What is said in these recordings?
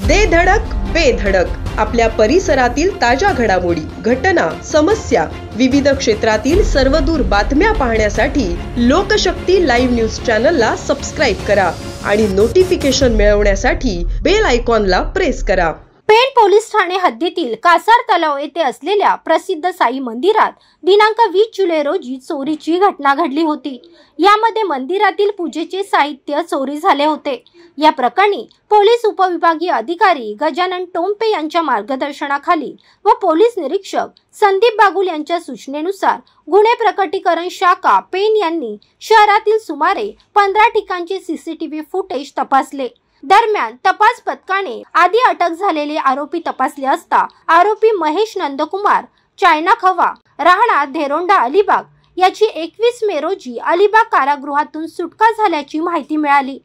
दे धडक बेधडक आपल्या परिसरातील ताज्या घडामोडी, घटना, समस्या, विविध क्षेत्रातील सर्वदूर बातम्या पाहण्यासाठी लोकशक्ती लाईव्ह न्यूज चॅनलला सबस्क्राईब करा आणि नोटिफिकेशन मिळवण्यासाठी बेल आयकॉनला प्रेस करा। पेण पोलीस ठाणे हद्दीतील कासार तलाव येथे असलेल्या प्रसिद्ध साई मंदिरात दिनांक 20 जुलै रोजी चोरीची घटना घडली होती। यामध्ये मंदिरातील पूजेचे साहित्य चोरी झाले होते। या प्रकरणी पोलीस उपविभागीय अधिकारी गजानन टोंपे यांच्या मार्गदर्शनाखाली व पोलीस निरीक्षक संदीप बागुल यांच्या सूचनेनुसार गुन्हे प्रकटीकरण शाखा पेण यांनी शहरातील सुमारे 15 ठिकाणचे सीसीटीव्ही फुटेज तपासले। दरम्यान तपास पथकाने आधी अटक झालेले आरोपी तपासले असता आरोपी महेश नंदकुमार चायना खवा राहणार धेरोंडा अलिबाग याची 21 मे रोजी अलिबाग कारागृहातून सुटका झाल्याची माहिती मिळाली।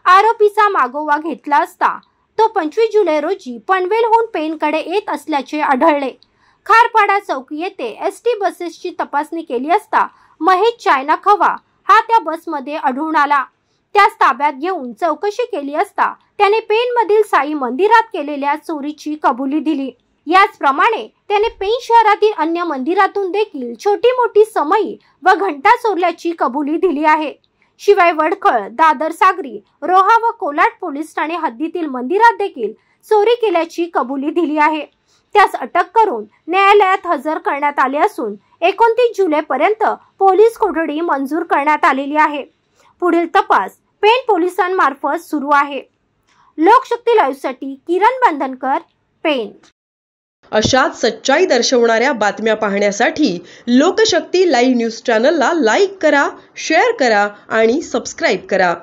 आरोपीचा मागोवा घेतला असता तो 25 जुलै रोजी पनवेलहून पेणकडे येत असल्याचे आढळले। खारपाडा चौकी येथे एसटी बसेसची तपासणी केली असता महेश चायना खवा हा त्या बसमध्ये आढळून आला। त्यास ताब्यात घेऊन चौकशी केली असता त्याने पेणमधील साई मंदिरात केलेल्या चोरीची कबुली दिली। याचप्रमाणे त्याने पेण शहरातील अन्य मंदिरातून देखील छोटी मोठी समई व घंटा चोरल्याची कबुली दिली आहे। शिवाय वडखळ, दादर सागरी, रोहा व कोलाड पोलीस ठाणे हद्दीतील मंदिरात देखील चोरी केल्याची कबुली दिली आहे। त्यास अटक करून न्यायालयात हजर करण्यात आले असून 29 जुलै पर्यंत पोलीस कोठडी मंजूर करण्यात आलेली आहे। पुढील तपास पेण पोलिसांमार्फत सुरू आहे। लोकशक्ती लाईव्ह साठी किरण बंधनकर, पेण। अशाच सच्चाई दर्शवणाऱ्या बातम्या पाहण्यासाठी लोकशक्ती लाईव्ह न्यूज चॅनलला लाईक करा, शेअर करा आणि सबस्क्राईब करा।